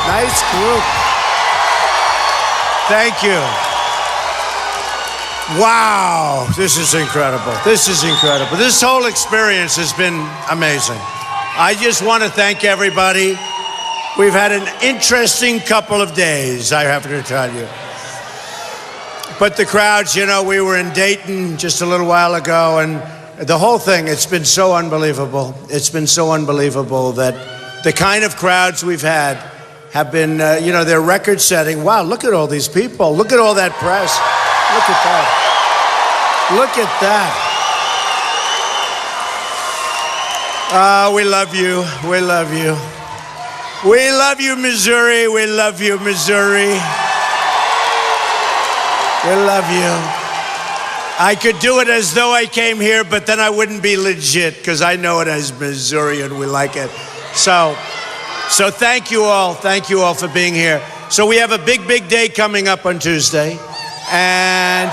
Nice group. Thank you. Wow, this is incredible. This is incredible. This whole experience has been amazing. I just want to thank everybody. We've had an interesting couple of days, I have to tell you. But the crowds, you know, we were in Dayton just a little while ago, and the whole thing, it's been so unbelievable. It's been so unbelievable that the kind of crowds we've had have been, you know, they're record-setting. Wow, look at all these people. Look at all that press. Look at that. Look at that. We love you. We love you. We love you, Missouri. We love you, Missouri. We love you. I could do it as though I came here, but then I wouldn't be legit because I know it as Missouri and we like it. So thank you all. Thank you all for being here. So we have a big, big day coming up on Tuesday. And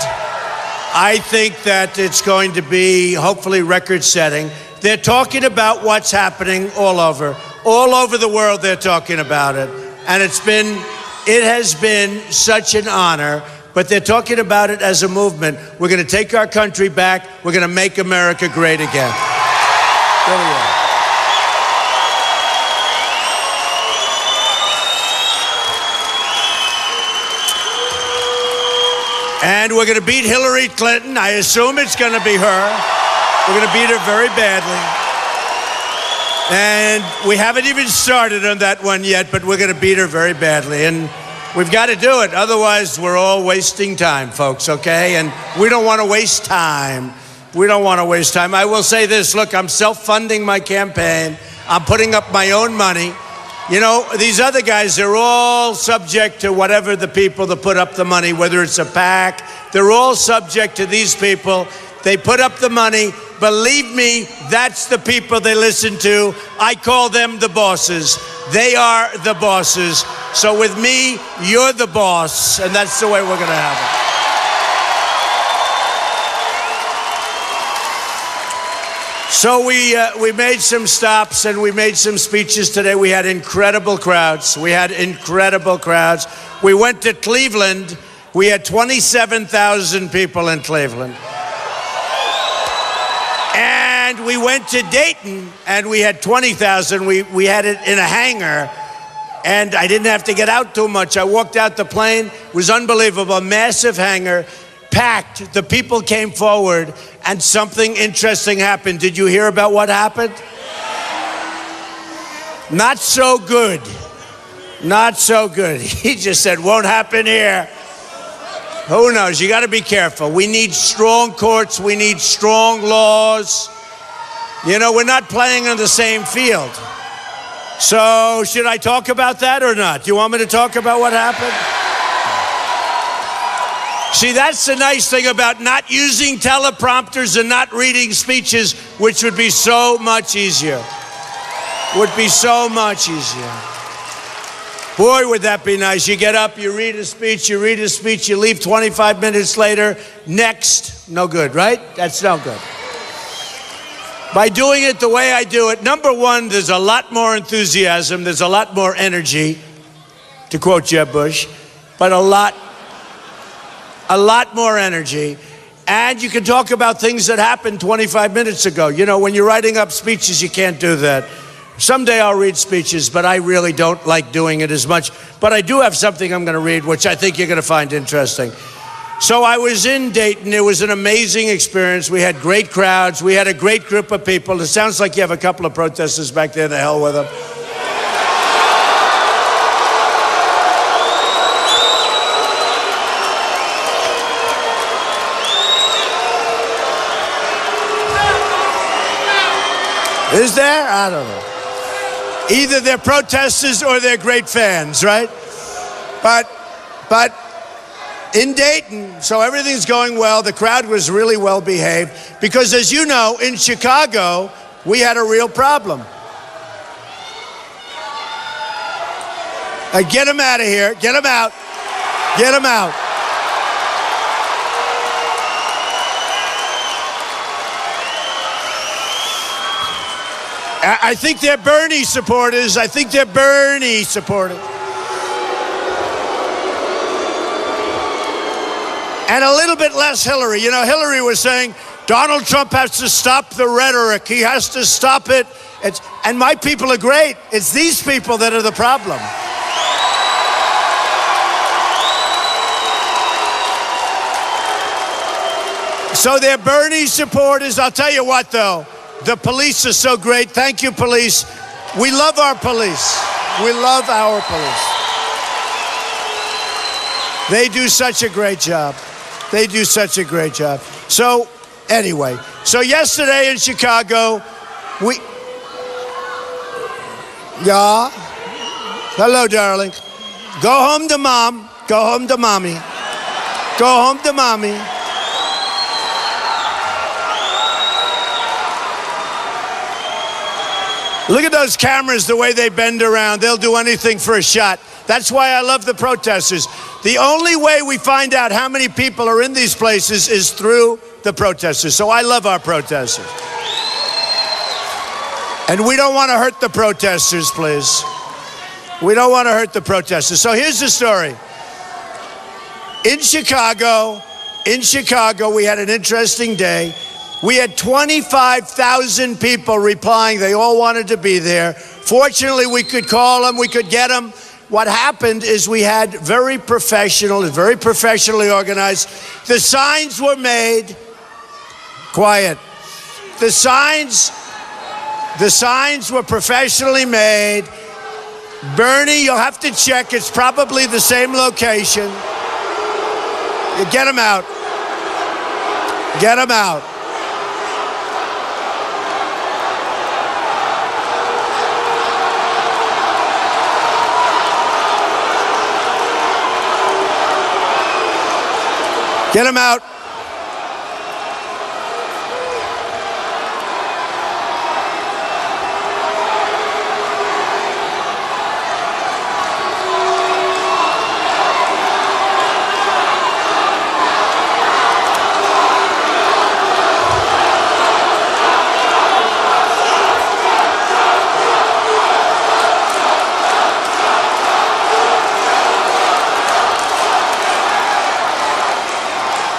I think that it's going to be hopefully record-setting. They're talking about what's happening all over the world. They're talking about it. And it has been such an honor. But they're talking about it as a movement. We're going to take our country back. We're going to make America great again. Really are. And we're going to beat Hillary Clinton. I assume it's going to be her. We're going to beat her very badly. And we haven't even started on that one yet, but we're going to beat her very badly. And we've got to do it. Otherwise, we're all wasting time, folks, okay? And we don't want to waste time. We don't want to waste time. I will say this. Look, I'm self-funding my campaign. I'm putting up my own money. You know, these other guys, they're all subject to whatever the people that put up the money, whether it's a PAC, they're all subject to these people. They put up the money. Believe me, that's the people they listen to. I call them the bosses. They are the bosses. So with me, you're the boss, and that's the way we're going to have it. So we made some stops and we made some speeches today. We had incredible crowds. We went to Cleveland. We had 27,000 people in Cleveland. And we went to Dayton and we had 20,000. We had it in a hangar. And I didn't have to get out too much. I walked out the plane. It was unbelievable. A massive hangar, packed. The people came forward, and something interesting happened. Did you hear about what happened? Not so good. Not so good. He just said, won't happen here. Who knows? You got to be careful. We need strong courts. We need strong laws. You know, we're not playing on the same field. So should I talk about that or not? Do you want me to talk about what happened? See, that's the nice thing about not using teleprompters and not reading speeches, which would be so much easier. Would be so much easier. Boy, would that be nice. You get up, you read a speech, you leave 25 minutes later. Next, no good, right? That's no good. By doing it the way I do it, number one, there's a lot more enthusiasm, there's a lot more energy, to quote Jeb Bush, but a lot more energy. And you can talk about things that happened 25 minutes ago. You know, when you're writing up speeches, you can't do that. Someday I'll read speeches, but I really don't like doing it as much. But I do have something I'm going to read, which I think you're going to find interesting. So I was in Dayton. It was an amazing experience. We had great crowds. We had a great group of people. It sounds like you have a couple of protesters back there. The hell with them. Is there? I don't know. Either they're protesters or they're great fans, right? But in Dayton, so everything's going well. The crowd was really well behaved because, as you know, in Chicago, we had a real problem. Get him out of here. Get him out. Get him out. I think they're Bernie supporters. and a little bit less Hillary. You know, Hillary was saying, Donald Trump has to stop the rhetoric. He has to stop it. And my people are great. It's these people that are the problem. So they're Bernie supporters. I'll tell you what, though. The police are so great. Thank you, police. We love our police. We love our police. They do such a great job. They do such a great job. So, anyway. So yesterday in Chicago, Yeah? Hello, darling. Go home to mom. Go home to mommy. Go home to mommy. Look at those cameras, the way they bend around. They'll do anything for a shot. That's why I love the protesters. The only way we find out how many people are in these places is through the protesters. So I love our protesters. And we don't want to hurt the protesters, please. We don't want to hurt the protesters. So here's the story. In Chicago, we had an interesting day. We had 25,000 people replying. They all wanted to be there. Fortunately, we could call them. We could get them. What happened is we had very professionally organized. The signs were made. Quiet. The signs were professionally made. Bernie, you'll have to check. It's probably the same location. You get them out. Get them out. Get them out.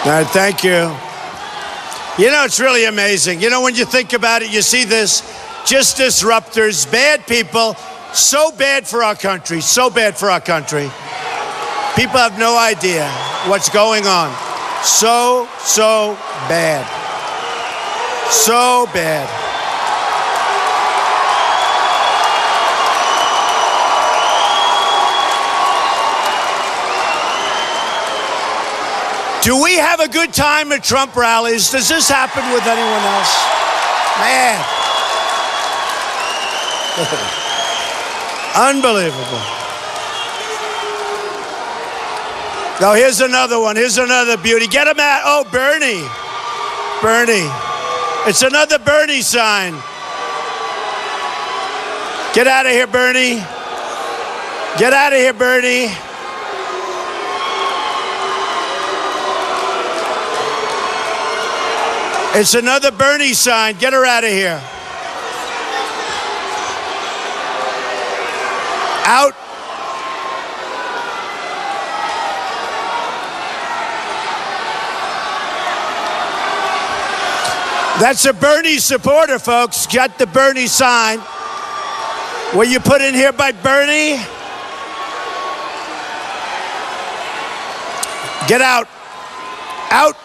All right, thank you. You know, it's really amazing. You know, when you think about it, you see this, just disruptors, bad people, so bad for our country, so bad for our country. People have no idea what's going on. So bad. So bad. Do we have a good time at Trump rallies? Does this happen with anyone else? Man. Unbelievable. Now, here's another one. Here's another beauty. Get him out. Oh, Bernie. Bernie. It's another Bernie sign. Get out of here, Bernie. Get out of here, Bernie. It's another Bernie sign. Get her out of here. Out. That's a Bernie supporter, folks. Got the Bernie sign. Were you put in here by Bernie? Get out. Out.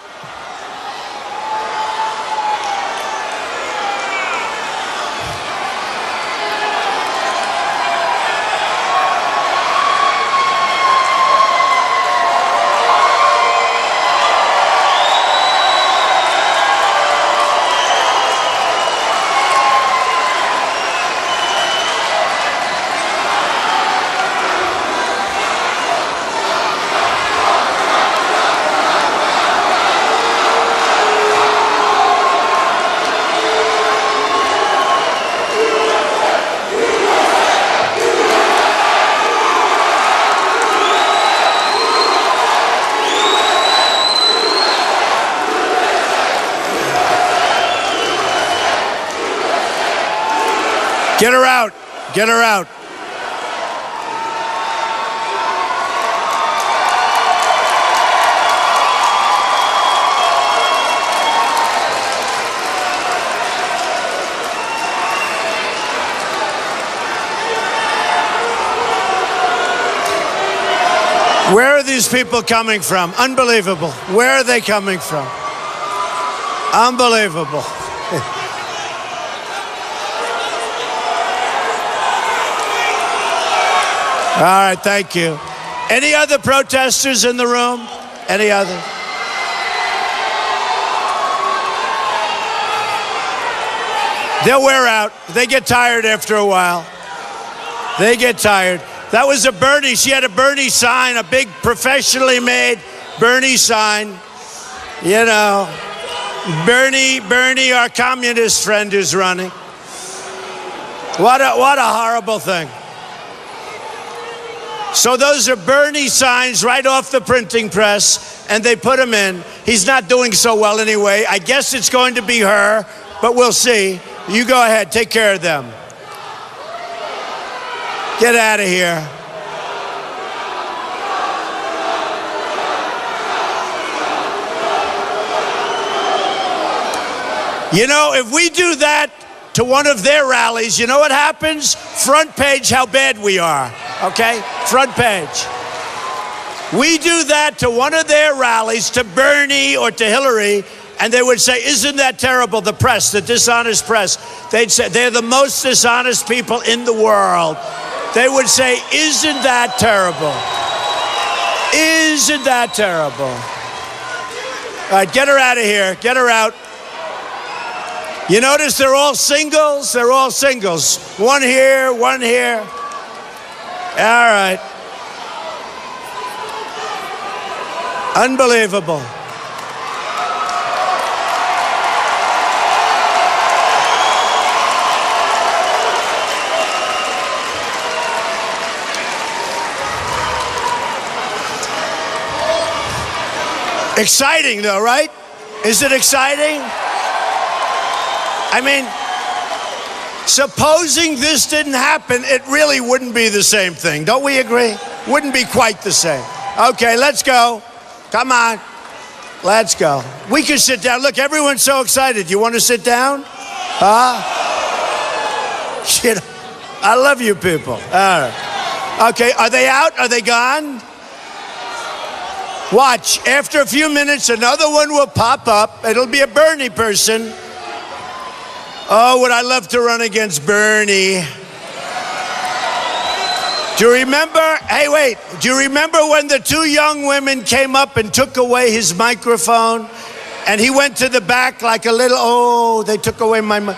Get her out. Get her out. Where are these people coming from? Unbelievable. Where are they coming from? Unbelievable. All right, thank you. Any other protesters in the room? Any other? They'll wear out. They get tired after a while. They get tired. That was a Bernie. She had a Bernie sign, a big professionally made Bernie sign. You know, Bernie, our communist friend who's running. What a horrible thing. So those are Bernie signs right off the printing press, and they put him in. He's not doing so well anyway. I guess it's going to be her, but we'll see. You go ahead, take care of them. Get out of here. You know, if we do that to one of their rallies, you know what happens? Front page how bad we are, okay? Front page. We do that to one of their rallies, to Bernie or to Hillary, and they would say, isn't that terrible? The press, the dishonest press. They'd say, they're the most dishonest people in the world. They would say, isn't that terrible? Isn't that terrible? All right, get her out of here. Get her out. You notice they're all singles? They're all singles. One here, one here. All right. Unbelievable. Exciting though, right? Is it exciting? I mean, supposing this didn't happen, it really wouldn't be the same thing. Don't we agree? Wouldn't be quite the same. Okay, let's go. Come on. Let's go. We can sit down. Look, everyone's so excited. You want to sit down? Huh? Shit. I love you people. All right. Okay, are they out? Are they gone? Watch. After a few minutes, another one will pop up. It'll be a Bernie person. Oh, would I love to run against Bernie. Do you remember? Hey, wait. Do you remember when the two young women came up and took away his microphone? And he went to the back like a little, oh, they took away my mic.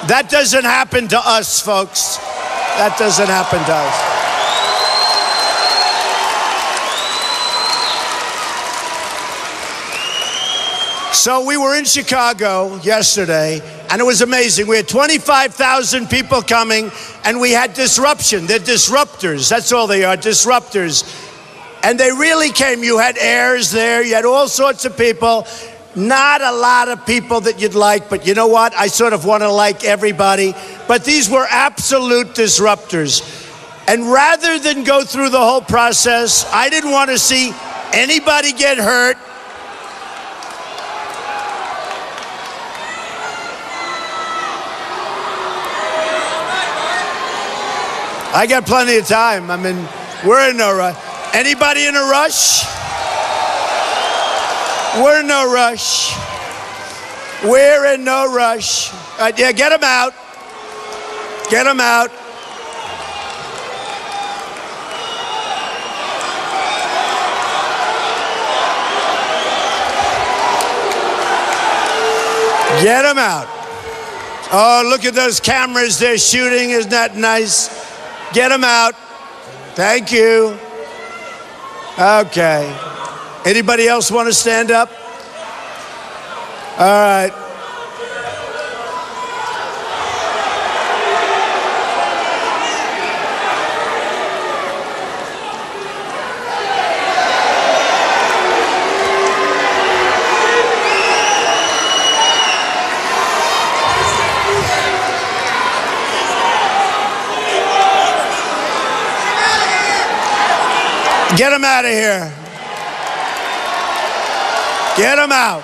That doesn't happen to us, folks. That doesn't happen to us. So we were in Chicago yesterday, and it was amazing. We had 25,000 people coming, and we had disruption. They're disruptors. That's all they are, disruptors. And they really came. You had heirs there. You had all sorts of people. Not a lot of people that you'd like, but you know what? I sort of want to like everybody. But these were absolute disruptors. And rather than go through the whole process, I didn't want to see anybody get hurt. I got plenty of time. I mean, we're in no rush. Anybody in a rush? We're in no rush. We're in no rush. Yeah, get them out. Get them out. Get them out. Oh, look at those cameras they're shooting. Isn't that nice? Get them out. Thank you. Okay. Anybody else want to stand up? All right. Get him out of here. Get him out.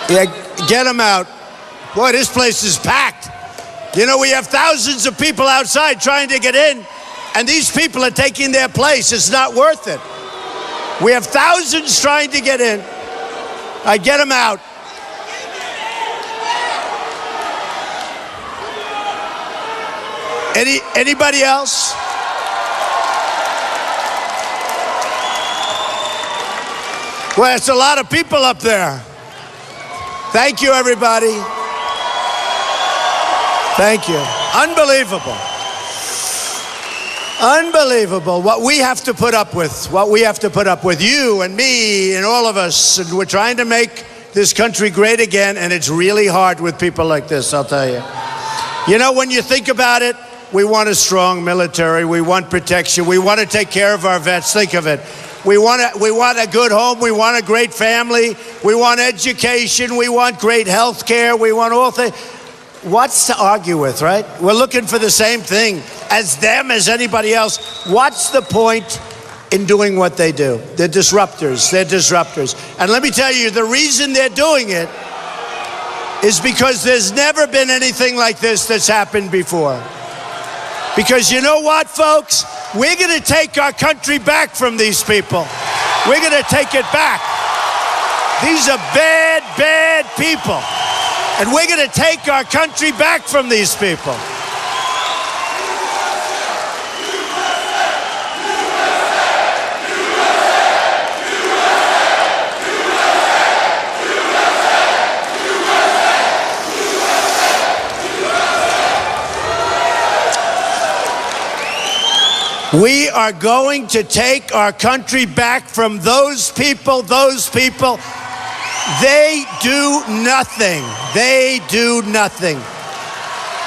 Yeah, get him out. Boy, this place is packed. You know, we have thousands of people outside trying to get in, and these people are taking their place. It's not worth it. We have thousands trying to get in. I get them out. Anybody else? Well, it's a lot of people up there. Thank you, everybody. Thank you. Unbelievable. Unbelievable what we have to put up with, you and me and all of us. And we're trying to make this country great again, and it's really hard with people like this, I'll tell you. You know, when you think about it, we want a strong military. We want protection. We want to take care of our vets. Think of it. We want a good home. We want a great family. We want education. We want great health care. We want all things. What's to argue with, right? We're looking for the same thing as them, as anybody else. What's the point in doing what they do? They're disruptors. They're disruptors. And let me tell you, the reason they're doing it is because there's never been anything like this that's happened before. Because you know what, folks? We're going to take our country back from these people. We're going to take it back. These are bad, bad people. And we're going to take our country back from these people. We are going to take our country back from those people. They do nothing. They do nothing.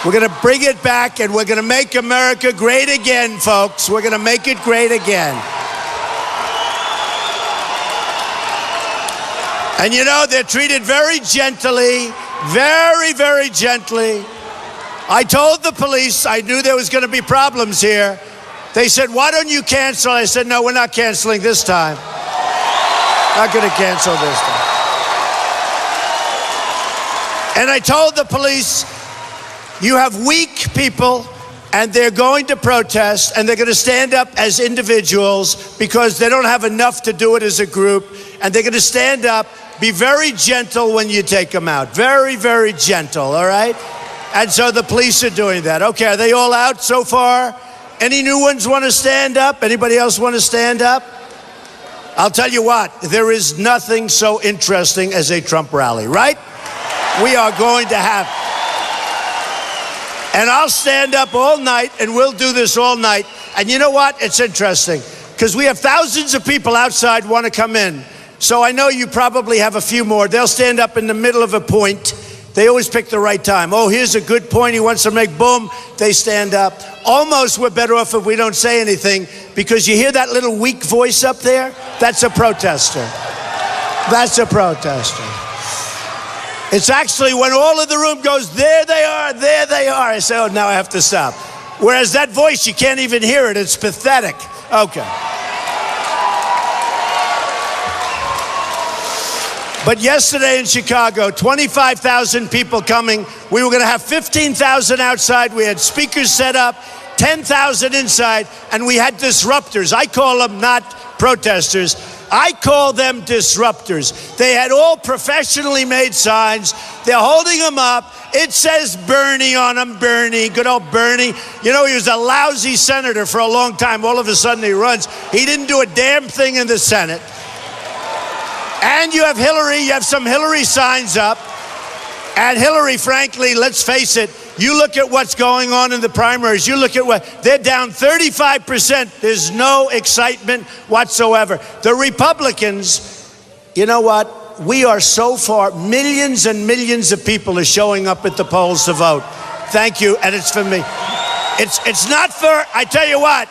We're going to bring it back, and we're going to make America great again, folks. We're going to make it great again. And you know, they're treated very gently, very, very gently. I told the police I knew there was going to be problems here. They said, why don't you cancel? I said, no, we're not canceling this time. Not going to cancel this time. And I told the police, you have weak people, and they're going to protest, and they're going to stand up as individuals because they don't have enough to do it as a group, and they're going to stand up. Be very gentle when you take them out. Very, very gentle, all right? And so the police are doing that. Okay, are they all out so far? Any new ones want to stand up? Anybody else want to stand up? I'll tell you what, there is nothing so interesting as a Trump rally, right? We are going to have. And I'll stand up all night, and we'll do this all night. And you know what? It's interesting, because we have thousands of people outside want to come in. So I know you probably have a few more. They'll stand up in the middle of a point. They always pick the right time. Oh, here's a good point he wants to make. Boom, they stand up. Almost we're better off if we don't say anything, because you hear that little weak voice up there? That's a protester. That's a protester. It's actually when all of the room goes, there they are, there they are. I say, oh, now I have to stop. Whereas that voice, you can't even hear it. It's pathetic. Okay. But yesterday in Chicago, 25,000 people coming. We were going to have 15,000 outside. We had speakers set up, 10,000 inside, and we had disruptors. I call them not protesters. I call them disruptors. They had all professionally made signs. They're holding them up. It says Bernie on them, Bernie, good old Bernie. You know, he was a lousy senator for a long time. All of a sudden he runs. He didn't do a damn thing in the Senate. And you have Hillary, you have some Hillary signs up. And Hillary, frankly, let's face it, you look at what's going on in the primaries, you look at what, they're down 35%. There's no excitement whatsoever. The Republicans, you know what? We are so far, millions and millions of people are showing up at the polls to vote. Thank you, and it's for me. It's not for, I tell you what,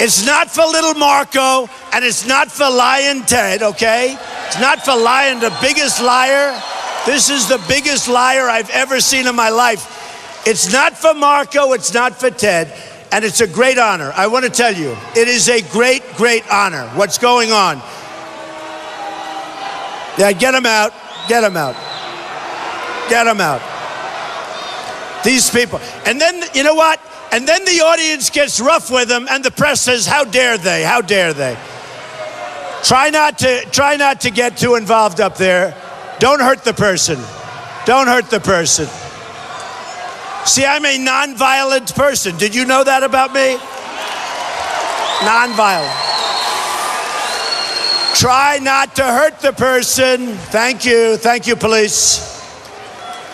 it's not for little Marco, and it's not for Lying Ted, okay? It's not for lying, the biggest liar. This is the biggest liar I've ever seen in my life. It's not for Marco, it's not for Ted, and it's a great honor. I want to tell you, it is a great, great honor. What's going on? Yeah, get him out, get him out, get him out. These people. And then, you know what? And then the audience gets rough with them and the press says, how dare they? How dare they? Try not to get too involved up there. Don't hurt the person. Don't hurt the person. See, I'm a non-violent person. Did you know that about me? Non-violent. Try not to hurt the person. Thank you. Thank you, police.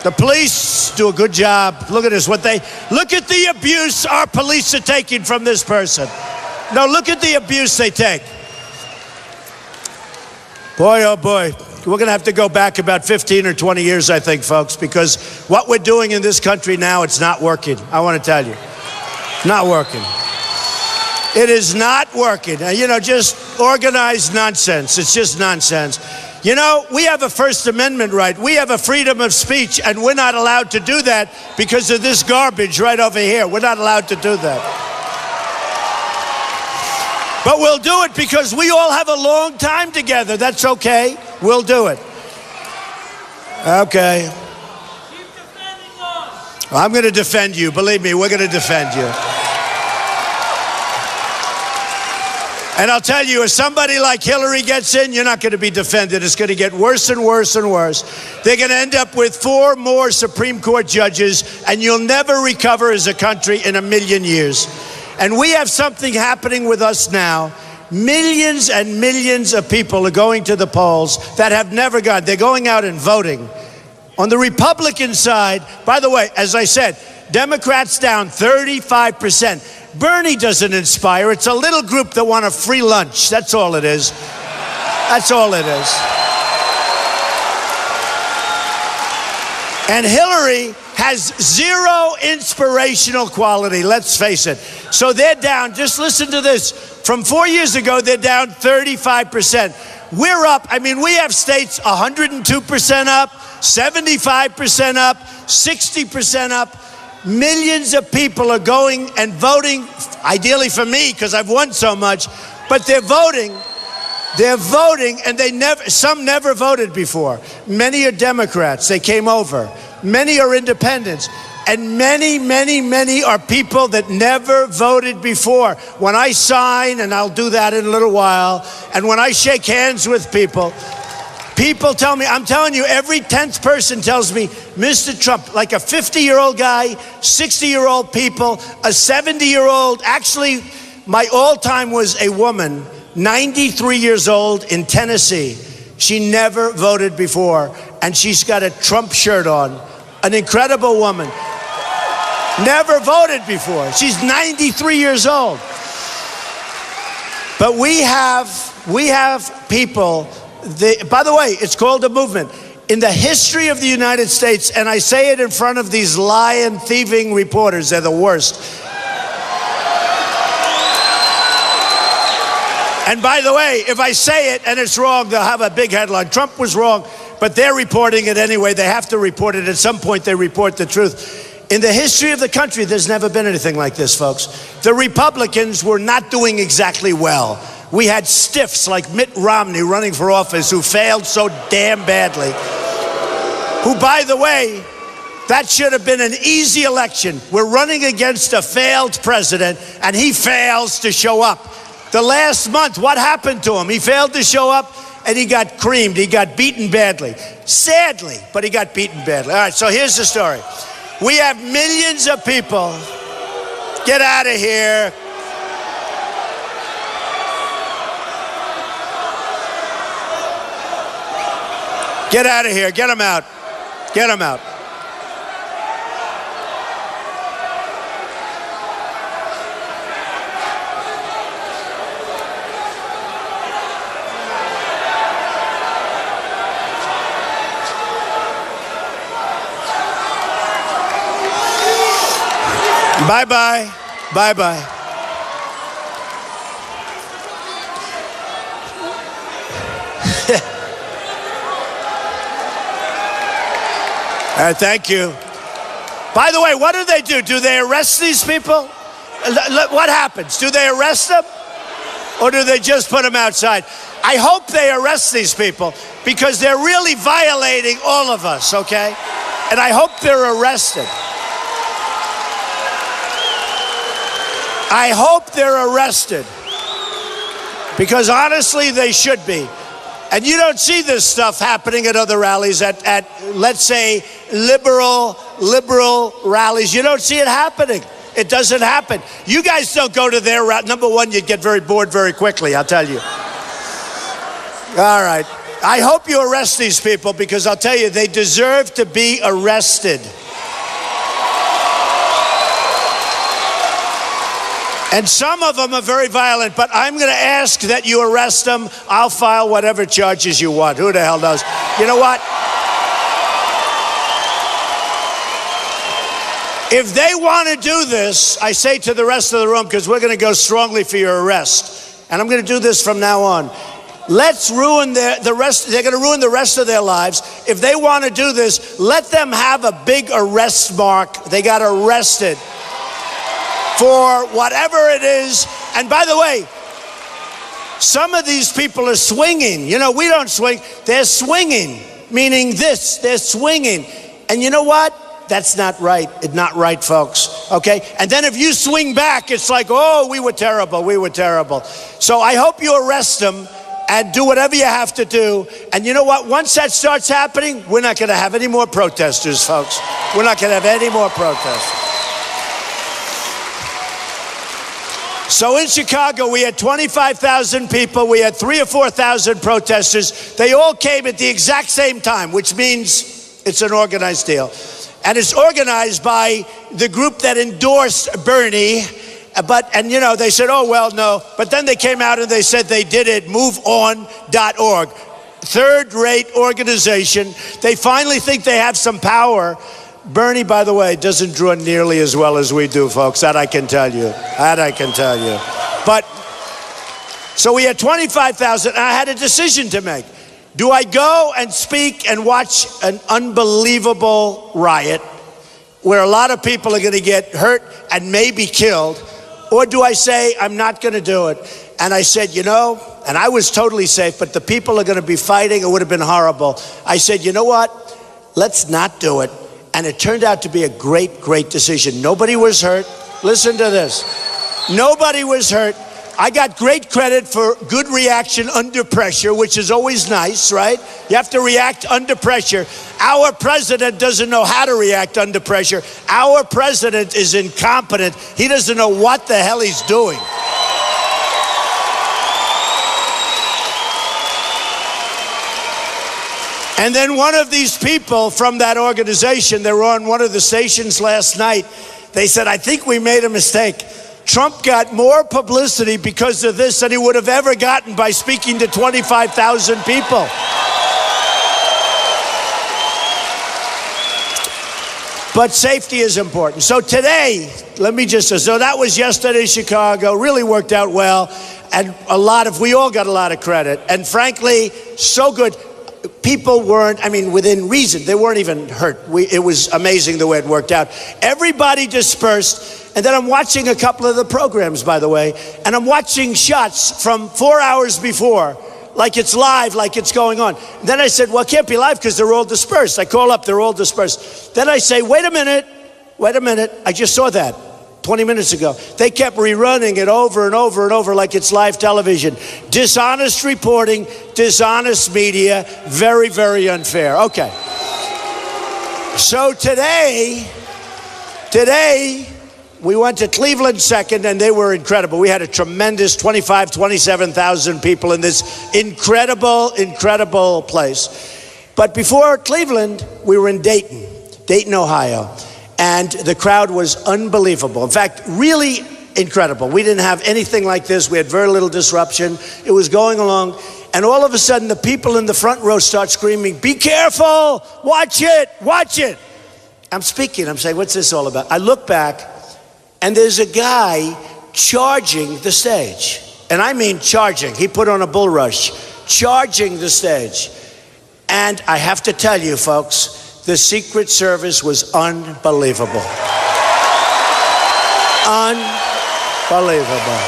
The police do a good job. Look at this. Look at the abuse our police are taking from this person. No, look at the abuse they take. Boy, oh boy. We're going to have to go back about 15 or 20 years, I think, folks, because what we're doing in this country now, it's not working. I want to tell you. Not working. It is not working. You know, just organized nonsense. It's just nonsense. You know, we have a First Amendment right. We have a freedom of speech, and we're not allowed to do that because of this garbage right over here. We're not allowed to do that. But we'll do it because we all have a long time together. That's okay. We'll do it. Okay. I'm going to defend you. Believe me, we're going to defend you. And I'll tell you, if somebody like Hillary gets in, you're not going to be defended. It's going to get worse and worse and worse. They're going to end up with 4 more Supreme Court judges, and you'll never recover as a country in a million years. And we have something happening with us now. Millions and millions of people are going to the polls that have never gone. They're going out and voting. On the Republican side, by the way, as I said, Democrats down 35%. Bernie doesn't inspire. It's a little group that want a free lunch. That's all it is. That's all it is. And Hillary has 0 inspirational quality, let's face it. So they're down, just listen to this. From 4 years ago, they're down 35%. We're up, I mean, we have states 102% up, 75% up, 60% up. Millions of people are going and voting, ideally for me, because I've won so much, but they're voting. They're voting, and some never voted before. Many are Democrats. They came over. Many are independents. And many, many, many are people that never voted before. When I sign, and I'll do that in a little while, and when I shake hands with people, people tell me, I'm telling you, every 10th person tells me, Mr. Trump, like a 50-year-old guy, 60-year-old people, a 70-year-old. Actually, my all-time was a woman, 93 years old in Tennessee. She never voted before, and she's got a Trump shirt on. An incredible woman. Never voted before. She's 93 years old. But we have people, by the way, it's called a movement. In the history of the United States, and I say it in front of these lying, thieving reporters, they're the worst. And by the way, if I say it and it's wrong, they'll have a big headline. Trump was wrong, but they're reporting it anyway. They have to report it. At some point, they report the truth. In the history of the country, there's never been anything like this, folks. The Republicans were not doing exactly well. We had stiffs like Mitt Romney running for office who failed so damn badly. Who, by the way, that should have been an easy election. We're running against a failed president, and he fails to show up. The last month, what happened to him? He failed to show up, and he got creamed. He got beaten badly. Sadly, but he got beaten badly. All right, so here's the story. We have millions of people. Get out of here. Get out of here. Get them out. Get them out. Bye-bye. Bye-bye. All right, thank you. By the way, what do they do? Do they arrest these people? What happens? Do they arrest them? Or do they just put them outside? I hope they arrest these people because they're really violating all of us, okay? And I hope they're arrested. I hope they're arrested, because honestly, they should be. And you don't see this stuff happening at other rallies, at let's say, liberal rallies. You don't see it happening. It doesn't happen. You guys don't go to their rally. Number one, you'd get very bored very quickly, I'll tell you. All right. I hope you arrest these people, because I'll tell you, they deserve to be arrested. And some of them are very violent, but I'm going to ask that you arrest them. I'll file whatever charges you want. Who the hell knows? You know what? If they want to do this, I say to the rest of the room, because we're going to go strongly for your arrest, and I'm going to do this from now on. Let's ruin the rest. They're going to ruin the rest of their lives. If they want to do this, let them have a big arrest mark. They got arrested for whatever it is. And by the way, some of these people are swinging. You know, we don't swing. They're swinging, meaning this. They're swinging. And you know what? That's not right. It's not right, folks. Okay? And then if you swing back, it's like, oh, we were terrible. We were terrible. So I hope you arrest them and do whatever you have to do. And you know what? Once that starts happening, we're not going to have any more protesters, folks. We're not going to have any more protesters. So in Chicago, we had 25,000 people. We had 3,000 or 4,000 protesters. They all came at the exact same time, which means it's an organized deal. And it's organized by the group that endorsed Bernie. And you know, they said, oh, well, no. But then they came out and they said they did it, MoveOn.org. Third-rate organization. They finally think they have some power. Bernie, by the way, doesn't draw nearly as well as we do, folks. That I can tell you. That I can tell you. But, so we had 25,000, and I had a decision to make. Do I go and speak and watch an unbelievable riot where a lot of people are going to get hurt and maybe killed? Or do I say, I'm not going to do it? And I said, you know, and I was totally safe, but the people are going to be fighting. It would have been horrible. I said, you know what? Let's not do it. And it turned out to be a great, great decision. Nobody was hurt. Listen to this. Nobody was hurt. I got great credit for good reaction under pressure, which is always nice, right? You have to react under pressure. Our president doesn't know how to react under pressure. Our president is incompetent. He doesn't know what the hell he's doing. And then one of these people from that organization, they were on one of the stations last night. They said, I think we made a mistake. Trump got more publicity because of this than he would have ever gotten by speaking to 25,000 people. But safety is important. So today, so that was yesterday, Chicago, really worked out well. And we all got a lot of credit. And frankly, so good. People weren't, within reason, they weren't even hurt. It was amazing the way it worked out. Everybody dispersed, and then I'm watching a couple of the programs, by the way, and I'm watching shots from 4 hours before, like it's live, like it's going on. Then I said, well, it can't be live because they're all dispersed. I call up, they're all dispersed. Then I say, wait a minute, I just saw that 20 minutes ago. They kept rerunning it over and over and over like it's live television. Dishonest reporting, dishonest media, very, very unfair. Okay. So today, we went to Cleveland second, and they were incredible. We had a tremendous 27,000 people in this incredible, incredible place. But before Cleveland, we were in Dayton, Ohio. And the crowd was unbelievable. In fact, really incredible. We didn't have anything like this. We had very little disruption. It was going along. And all of a sudden, the people in the front row start screaming, be careful, watch it, watch it. I'm speaking, I'm saying, what's this all about? I look back, and there's a guy charging the stage. And I mean charging. He put on a bull rush, charging the stage. And I have to tell you, folks, the Secret Service was unbelievable. Unbelievable.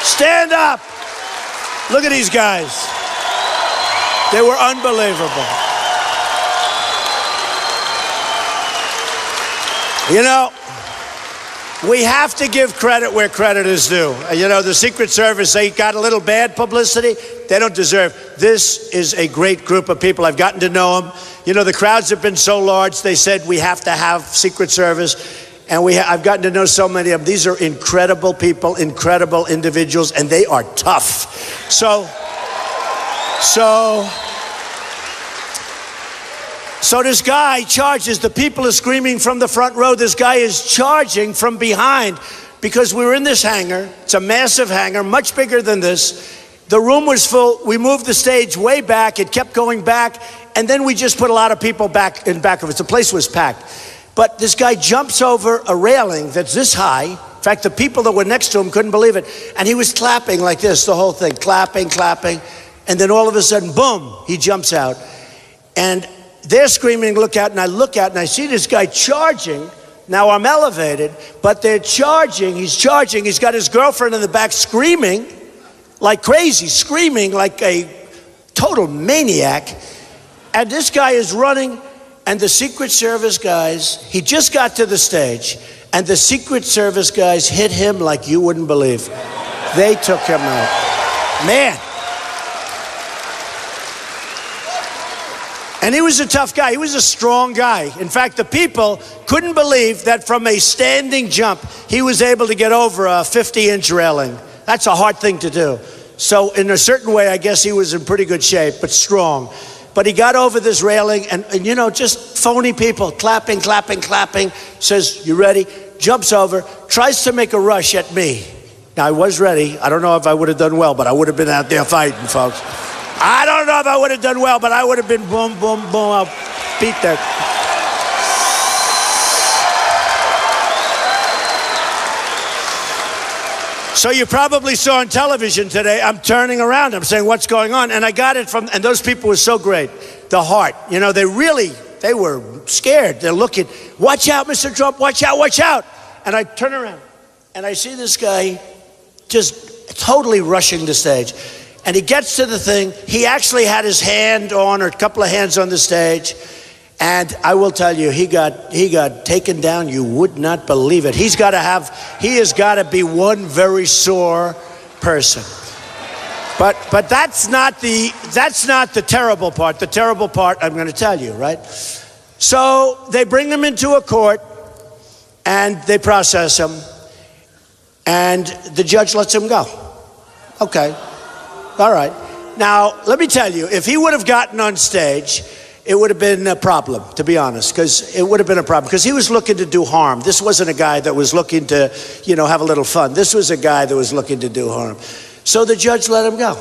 Stand up. Look at these guys. They were unbelievable. You know, We have to give credit where credit is due. You know, the Secret Service, they got a little bad publicity. They don't deserve. This is a great group of people. I've gotten to know them. You know, the crowds have been so large, they said we have to have Secret Service. And I've gotten to know so many of them. These are incredible people, incredible individuals, and they are tough. So this guy charges. The people are screaming from the front row. This guy is charging from behind because we were in this hangar. It's a massive hangar, much bigger than this. The room was full. We moved the stage way back. It kept going back. And then we just put a lot of people back in back of us. The place was packed. But this guy jumps over a railing that's this high. In fact, the people that were next to him couldn't believe it. And he was clapping like this, the whole thing, clapping, clapping. And then all of a sudden, boom, he jumps out. And they're screaming, look out, and I look out and I see this guy charging. Now I'm elevated, but they're charging, he's charging. He's got his girlfriend in the back screaming like crazy, screaming like a total maniac. And this guy is running, and the Secret Service guys, he just got to the stage, and the Secret Service guys hit him like you wouldn't believe. They took him out. Man. And he was a tough guy. He was a strong guy. In fact, the people couldn't believe that from a standing jump, he was able to get over a 50-inch railing. That's a hard thing to do. So in a certain way, I guess he was in pretty good shape, but strong. But he got over this railing and you know, just phony people, clapping, clapping, clapping, says, you ready? Jumps over, tries to make a rush at me. Now, I was ready. I don't know if I would have done well, but I would have been out there fighting, folks. I don't know if I would have done well, but I would have been boom, boom, boom. I'll beat that. So you probably saw on television today, I'm turning around, I'm saying, what's going on? And I got it from, and those people were so great. The heart, you know, they were scared. They're looking, watch out, Mr. Trump, watch out, watch out. And I turn around and I see this guy just totally rushing the stage. And he gets to the thing. He actually had his hand on, or a couple of hands on the stage. And I will tell you, he got taken down. You would not believe it. He has got to be one very sore person. But that's not the terrible part. The terrible part, I'm going to tell you, right? So they bring him into a court and they process him. And the judge lets him go. Okay. All right. Now, let me tell you, if he would have gotten on stage, it would have been a problem, to be honest, because it would have been a problem. Because he was looking to do harm. This wasn't a guy that was looking to, you know, have a little fun. This was a guy that was looking to do harm. So the judge let him go.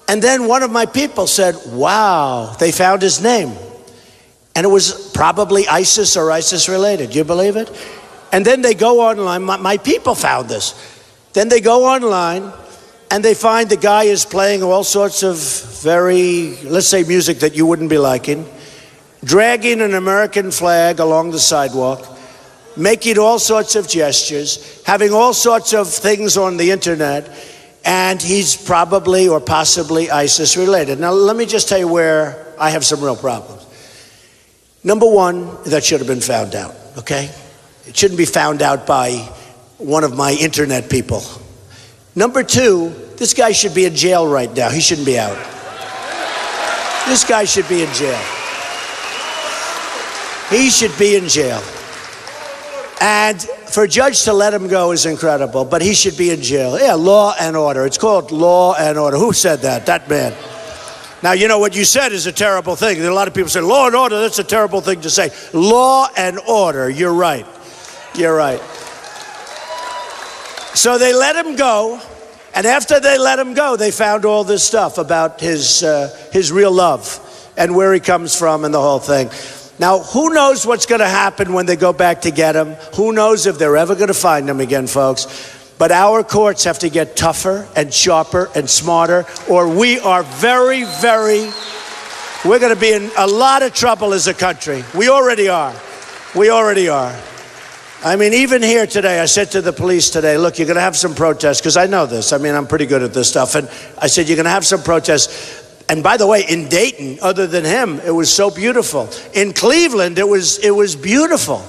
And then one of my people said, wow, they found his name. And it was probably ISIS or ISIS related. You believe it? And then they go online. My people found this. Then they go online. And they find the guy is playing all sorts of very, let's say, music that you wouldn't be liking, dragging an American flag along the sidewalk, making all sorts of gestures, having all sorts of things on the internet, and he's probably or possibly ISIS related. Now, let me just tell you where I have some real problems. Number one, that should have been found out, okay? It shouldn't be found out by one of my internet people. Number two, this guy should be in jail right now. He shouldn't be out. This guy should be in jail. He should be in jail. And for a judge to let him go is incredible, but he should be in jail. Yeah, law and order. It's called law and order. Who said that? That man. Now, you know what you said is a terrible thing. A lot of people say, law and order, that's a terrible thing to say. Law and order, you're right. You're right. So they let him go, and after they let him go, they found all this stuff about his real love and where he comes from and the whole thing. Now, who knows what's going to happen when they go back to get him? Who knows if they're ever going to find him again, folks? But our courts have to get tougher and sharper and smarter, or we are we're going to be in a lot of trouble as a country. We already are. We already are. I mean, even here today, I said to the police today, look, you're going to have some protests, because I know this. I mean, I'm pretty good at this stuff. And I said, you're going to have some protests. And by the way, in Dayton, other than him, it was so beautiful. In Cleveland, it was beautiful.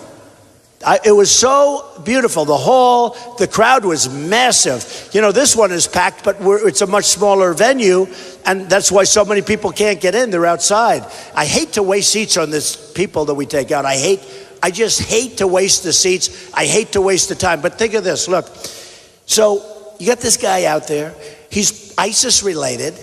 It was so beautiful. The hall, the crowd was massive. You know, this one is packed, but it's a much smaller venue, and that's why so many people can't get in. They're outside. I hate to waste seats on this people that we take out. I just hate to waste the seats. I hate to waste the time. But think of this, look. So you got this guy out there. He's ISIS related,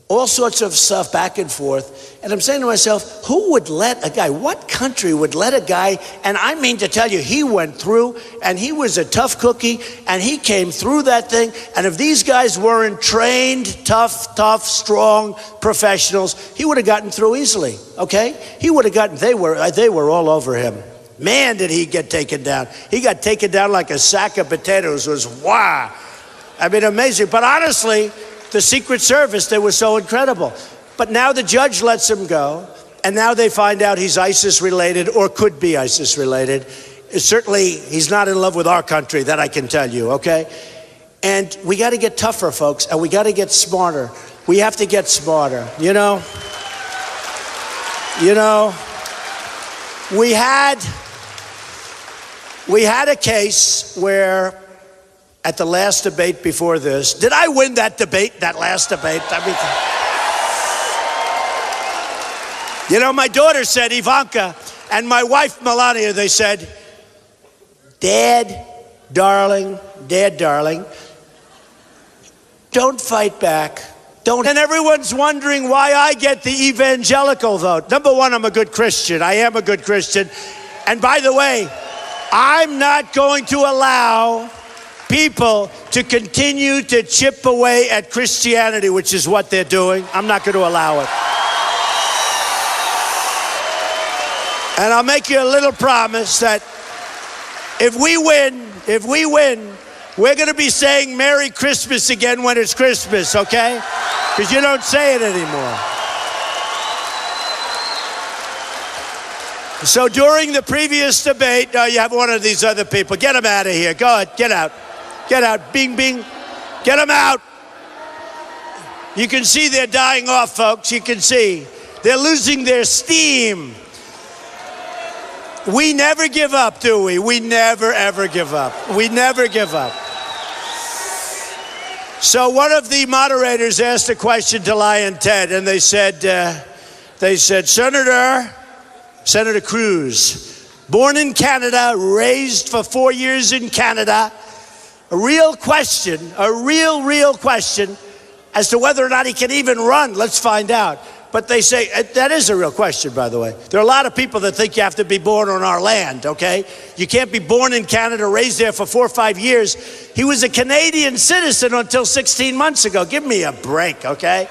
all sorts of stuff back and forth. And I'm saying to myself, who would let a guy, what country would let a guy, and I mean to tell you, he went through, and he was a tough cookie, and he came through that thing. And if these guys weren't trained, tough, strong professionals, he would have gotten through easily, okay? He would have gotten, they were all over him. Man, did he get taken down. He got taken down like a sack of potatoes. It was wow. I mean, amazing. But honestly, the Secret Service, they were so incredible. But now the judge lets him go, and now they find out he's ISIS related or could be ISIS related. Certainly, he's not in love with our country, that I can tell you, okay? And we got to get tougher, folks, and we got to get smarter. We have to get smarter, you know? We had a case where at the last debate before this, did I win that debate, that last debate? I mean, you know, my daughter said, Ivanka, and my wife, Melania, they said, Dad, darling, don't fight back. Don't. And everyone's wondering why I get the evangelical vote. Number one, I'm a good Christian. I am a good Christian. And by the way, I'm not going to allow people to continue to chip away at Christianity, which is what they're doing. I'm not going to allow it. And I'll make you a little promise that if we win, we're going to be saying Merry Christmas again when it's Christmas, okay? Because you don't say it anymore. So during the previous debate, you have one of these other people. Get him out of here. Go ahead. Get out. Get out. Bing, bing. Get him out. You can see they're dying off, folks. You can see. They're losing their steam. We never give up, do we? We never, ever give up. We never give up. So one of the moderators asked a question to Lyin' Ted, and they said, Senator Cruz, born in Canada, raised for 4 years in Canada, a real question as to whether or not he can even run. Let's find out. But they say, that is a real question, by the way. There are a lot of people that think you have to be born on our land, okay? You can't be born in Canada, raised there for 4 or 5 years. He was a Canadian citizen until 16 months ago. Give me a break, okay?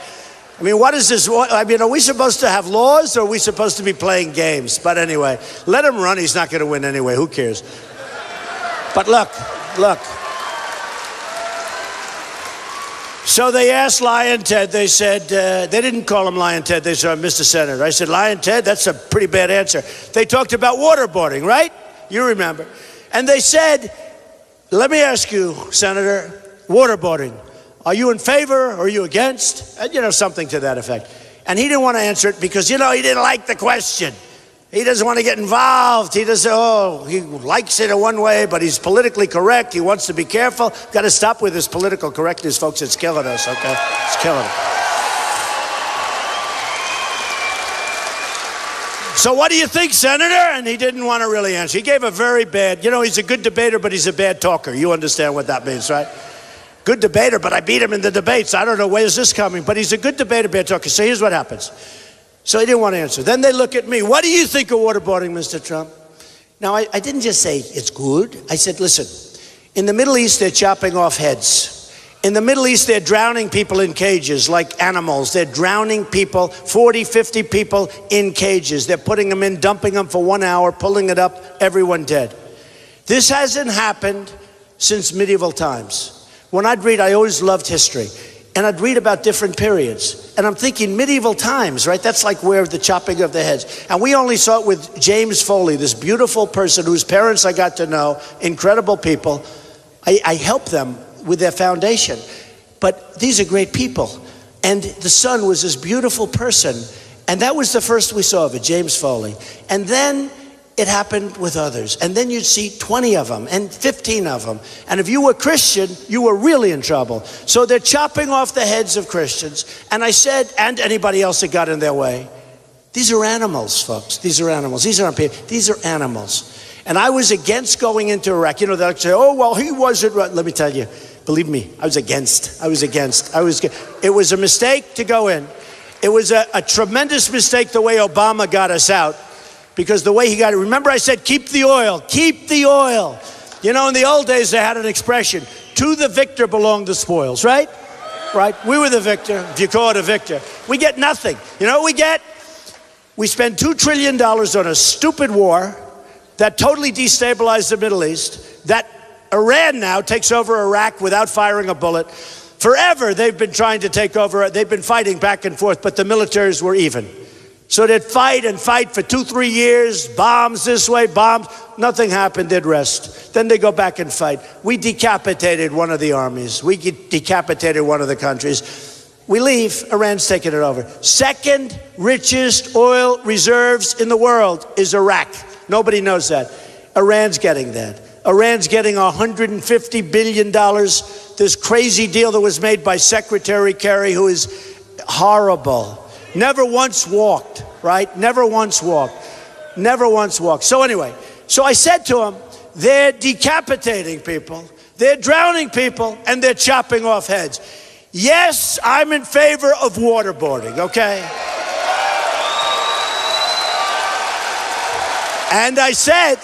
I mean, what is this? I mean, are we supposed to have laws or are we supposed to be playing games? But anyway, let him run. He's not going to win anyway. Who cares? But look. So they asked Lyin' Ted, they said, they didn't call him Lyin' Ted, they said, Mr. Senator. I said, Lyin' Ted, that's a pretty bad answer. They talked about waterboarding, right? You remember. And they said, let me ask you, Senator, waterboarding. Are you in favor or are you against? You know, something to that effect. And he didn't want to answer it because, you know, he didn't like the question. He doesn't want to get involved. He doesn't, he likes it in one way, but he's politically correct. He wants to be careful. Got to stop with this political correctness, folks. It's killing us, okay? It's killing us. So what do you think, Senator? And he didn't want to really answer. He gave a very bad, you know, he's a good debater, but he's a bad talker. You understand what that means, right? Good debater, but I beat him in the debates. I don't know where's this coming, but he's a good debater, bad talker. So here's what happens. So he didn't want to answer. Then they look at me. What do you think of waterboarding, Mr. Trump? Now, I didn't just say it's good. I said, listen, in the Middle East, they're chopping off heads. In the Middle East, they're drowning people in cages like animals. They're drowning people, 40, 50 people in cages. They're putting them in, dumping them for 1 hour, pulling it up, everyone dead. This hasn't happened since medieval times. When I'd read, I always loved history. And I'd read about different periods. And I'm thinking medieval times, right? That's like where the chopping of the heads. And we only saw it with James Foley, this beautiful person whose parents I got to know, incredible people. I helped them with their foundation. But these are great people. And the son was this beautiful person. And that was the first we saw of it, James Foley. And then it happened with others. And then you'd see 20 of them and 15 of them. And if you were Christian, you were really in trouble. So they're chopping off the heads of Christians. And I said, and anybody else that got in their way, these are animals, folks. These are animals. These aren't people. These are animals. And I was against going into Iraq. You know, they'll say, oh, well, he wasn't right. Let me tell you, believe me, I was against. It was a mistake to go in. It was a tremendous mistake the way Obama got us out. Because the way he got it, remember I said, keep the oil, keep the oil. You know, in the old days, they had an expression, to the victor belong the spoils, right? Right, we were the victor, if you call it a victor. We get nothing. You know what we get? We spend $2 trillion on a stupid war that totally destabilized the Middle East, that Iran now takes over Iraq without firing a bullet. Forever, they've been trying to take over, they've been fighting back and forth, but the militaries were even. So they'd fight and fight for 2-3 years, bombs this way, bombs. Nothing happened, they'd rest. Then they go back and fight. We decapitated one of the armies. We decapitated one of the countries. We leave, Iran's taking it over. Second richest oil reserves in the world is Iraq. Nobody knows that. Iran's getting that. Iran's getting $150 billion. This crazy deal that was made by Secretary Kerry, who is horrible. Never once walked, right? Never once walked. Never once walked. So anyway, so I said to him, they're decapitating people, they're drowning people, and they're chopping off heads. Yes, I'm in favor of waterboarding, okay? And I said,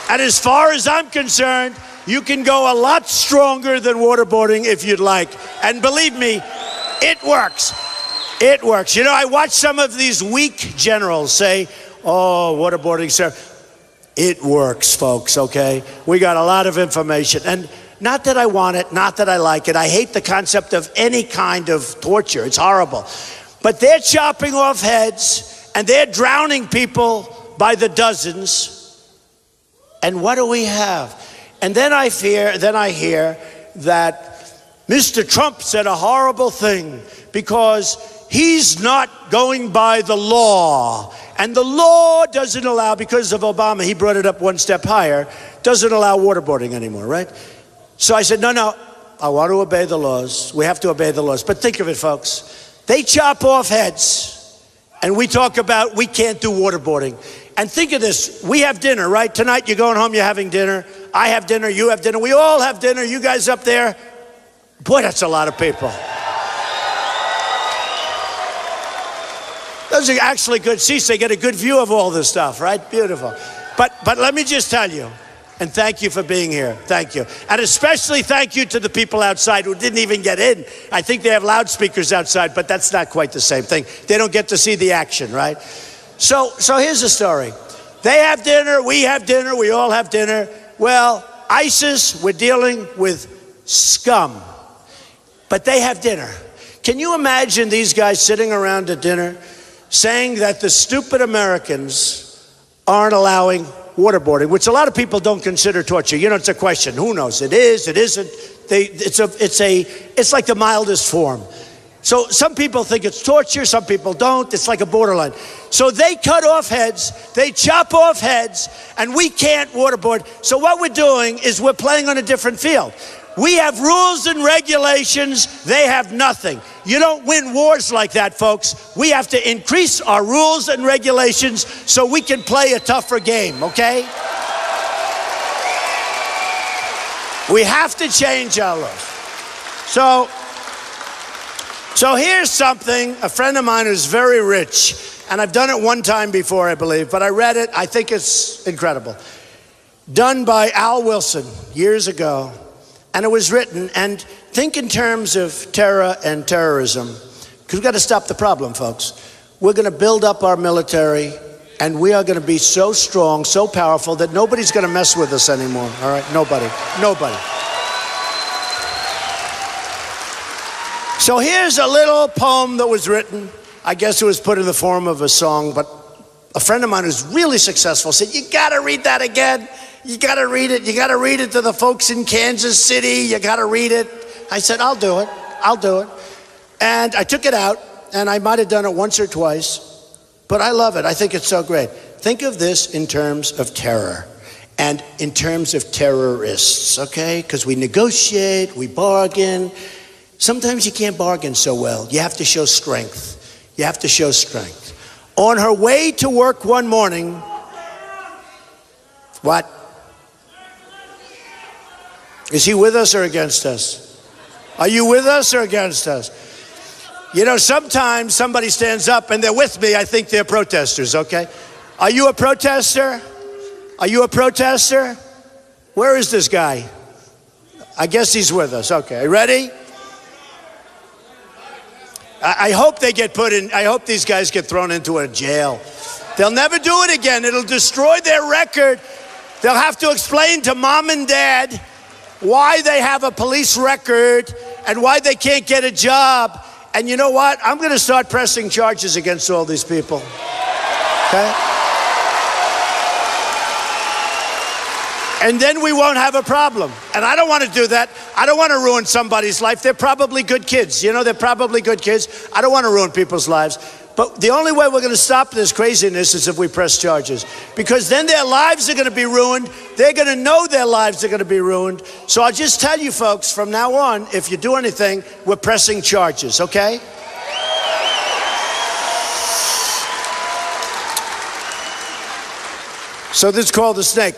and as far as I'm concerned, you can go a lot stronger than waterboarding if you'd like. And believe me, it works. It works. You know, I watch some of these weak generals say, oh, waterboarding, sir. It works, folks, okay? We got a lot of information. And not that I want it, not that I like it. I hate the concept of any kind of torture. It's horrible. But they're chopping off heads, and they're drowning people by the dozens. And what do we have? And then I hear that Mr. Trump said a horrible thing because he's not going by the law. And the law doesn't allow, because of Obama, he brought it up one step higher, doesn't allow waterboarding anymore, right? So I said, no, I want to obey the laws. We have to obey the laws. But think of it, folks. They chop off heads, and we talk about we can't do waterboarding. And think of this. We have dinner, right? Tonight you're going home, you're having dinner. I have dinner, you have dinner. We all have dinner. You guys up there. Boy, that's a lot of people. Those are actually good seats. They get a good view of all this stuff, right? Beautiful. But let me just tell you, and thank you for being here. Thank you. And especially thank you to the people outside who didn't even get in. I think they have loudspeakers outside, but that's not quite the same thing. They don't get to see the action, right? So here's the story. They have dinner, we have dinner, we all have dinner. Well, ISIS, we're dealing with scum. But they have dinner. Can you imagine these guys sitting around at dinner saying that the stupid Americans aren't allowing waterboarding, which a lot of people don't consider torture. You know, it's a question. Who knows? It is, it isn't. It's like the mildest form. So some people think it's torture, some people don't. It's like a borderline. So they cut off heads, they chop off heads, and we can't waterboard. So what we're doing is we're playing on a different field. We have rules and regulations, they have nothing. You don't win wars like that, folks. We have to increase our rules and regulations so we can play a tougher game, okay? We have to change our laws. So here's something, a friend of mine who's very rich, and I've done it one time before, I believe, but I read it, I think it's incredible. Done by Al Wilson years ago, and it was written, and think in terms of terror and terrorism, because we've got to stop the problem, folks. We're going to build up our military, and we are going to be so strong, so powerful, that nobody's going to mess with us anymore, all right? Nobody. So here's a little poem that was written. I guess it was put in the form of a song, but a friend of mine who's really successful said, you gotta read that again. You gotta read it. You gotta read it to the folks in Kansas City. You gotta read it. I said, I'll do it. And I took it out, and I might have done it once or twice, but I love it. I think it's so great. think of this in terms of terror and in terms of terrorists, okay? Because we negotiate, we bargain. Sometimes you can't bargain so well. You have to show strength. You have to show strength. On her way to work one morning, what? Is he with us or against us? Are you with us or against us? You know, sometimes somebody stands up and they're with me. I think they're protesters, okay? Are you a protester? Are you a protester? Where is this guy? I guess he's with us. Okay, ready? I hope they get put in, I hope these guys get thrown into a jail. They'll never do it again. It'll destroy their record. They'll have to explain to mom and dad why they have a police record and why they can't get a job. And you know what? I'm going to start pressing charges against all these people. Okay? And then we won't have a problem. And I don't want to do that. I don't want to ruin somebody's life. They're probably good kids. You know, they're probably good kids. I don't want to ruin people's lives. But the only way we're going to stop this craziness is if we press charges. Because then their lives are going to be ruined. They're going to know their lives are going to be ruined. So I'll just tell you folks, from now on, if you do anything, we're pressing charges, okay? So this is called the snake.